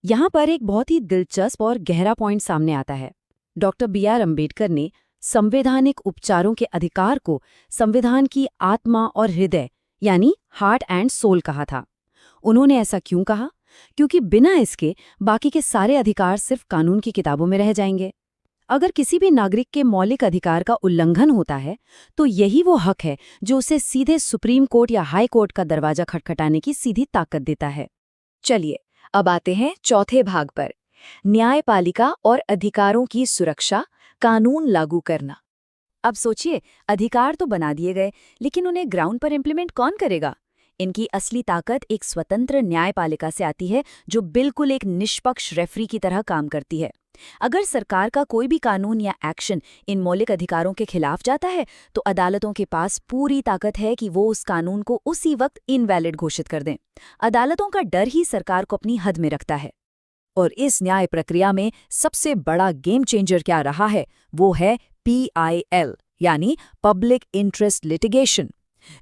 यहाँ पर एक बहुत ही दिलचस्प और गहरा पॉइंट सामने आता है। Doctor B R. अम्बेडकर ने संवैधानिक उपचारों के अधिकार को संविधान की आत्मा और हृदय यानी हार्ट एंड सोल कहा था। उन्होंने ऐसा क्यों कहा? क्योंकि बिना इसके बाकी के सारे अधिकार सिर्फ कानून की किताबों में रह जाएंगे। अगर किसी भी नागरिक के मौलिक अधिकार का उल्लंघन होता है तो यही वो हक है जो उसे सीधे सुप्रीम कोर्ट या हाई कोर्ट का दरवाजा खटखटाने की सीधी ताकत देता है। चलिए अब आते हैं चौथे भाग पर, न्यायपालिका और अधिकारों की सुरक्षा, कानून लागू करना। अब सोचिए, अधिकार तो बना दिए गए, लेकिन उन्हें ग्राउंड पर इम्प्लीमेंट कौन करेगा? इनकी असली ताकत एक स्वतंत्र न्यायपालिका से आती है जो बिल्कुल एक निष्पक्ष रेफरी की तरह काम करती है। अगर सरकार का कोई भी कानून या एक्शन इन मौलिक अधिकारों के खिलाफ जाता है तो अदालतों के पास पूरी ताकत है कि वो उस कानून को उसी वक्त इनवैलिड घोषित कर दें। अदालतों का डर ही सरकार को अपनी हद में रखता है। और इस न्याय प्रक्रिया में सबसे बड़ा गेम चेंजर क्या रहा है, वो है PIL यानी पब्लिक इंटरेस्ट लिटिगेशन।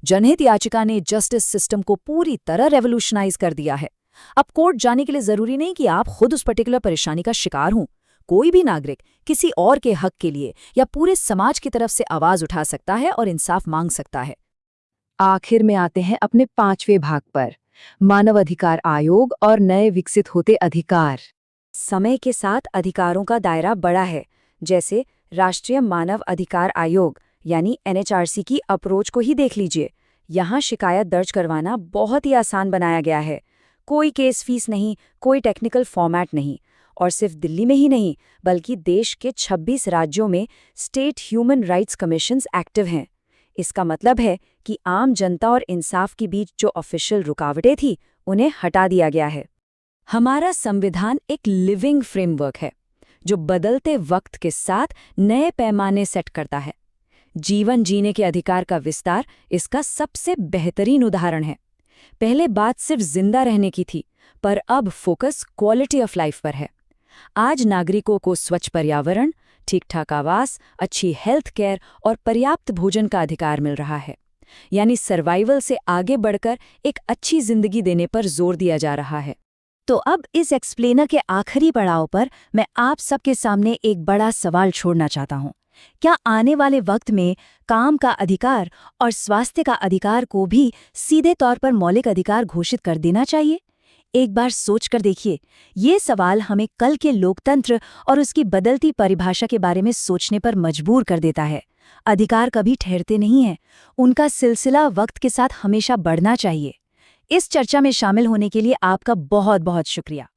जनहित याचिका ने जस्टिस सिस्टम को पूरी तरह रेवोल्यूशनाइज कर दिया है। अब कोर्ट जाने के लिए जरूरी नहीं कि आप खुद उस पर्टिकुलर परेशानी का शिकार हों। कोई भी नागरिक किसी और के हक के लिए या पूरे समाज की तरफ से आवाज उठा सकता है और इंसाफ मांग सकता है। आखिर में आते हैं अपने पांचवें भाग पर, मानव अधिकार आयोग और नए विकसित होते अधिकार। समय के साथ अधिकारों का दायरा बढ़ा है। जैसे राष्ट्रीय मानव अधिकार आयोग यानी NHRC की अप्रोच को ही देख लीजिए। यहाँ शिकायत दर्ज करवाना बहुत ही आसान बनाया गया है। कोई केस फीस नहीं, कोई टेक्निकल फॉर्मेट नहीं। और सिर्फ दिल्ली में ही नहीं बल्कि देश के 26 राज्यों में state human rights commissions active हैं। इसका मतलब है कि आम जनता और इंसाफ के बीच जो ऑफिशियल रुकावटें थी उन्हें हटा दिया गया है। हमारा संविधान एक लिविंग फ्रेमवर्क है जो बदलते वक्त के साथ नए पैमाने सेट करता है। जीवन जीने के अधिकार का विस्तार इसका सबसे बेहतरीन उदाहरण है। पहले बात सिर्फ जिंदा रहने की थी, पर अब फोकस क्वालिटी ऑफ लाइफ पर है। आज नागरिकों को स्वच्छ पर्यावरण, ठीक-ठाक आवास, अच्छी हेल्थ केयर और पर्याप्त भोजन का अधिकार मिल रहा है। यानी सर्वाइवल से आगे बढ़कर एक अच्छी जिंदगी देने पर जोर दिया जा रहा है। तो अब इस एक्सप्लेनर के आखिरी पड़ाव पर मैं आप सबके सामने एक बड़ा सवाल छोड़ना चाहता हूँ। क्या आने वाले वक्त में काम का अधिकार और स्वास्थ्य का अधिकार को भी सीधे तौर पर मौलिक अधिकार घोषित कर देना चाहिए? एक बार सोच कर देखिए। ये सवाल हमें कल के लोकतंत्र और उसकी बदलती परिभाषा के बारे में सोचने पर मजबूर कर देता है। अधिकार कभी ठहरते नहीं हैं, उनका सिलसिला वक्त के साथ हमेशा बढ़ना चाहिए। इस चर्चा में शामिल होने के लिए आपका बहुत बहुत शुक्रिया।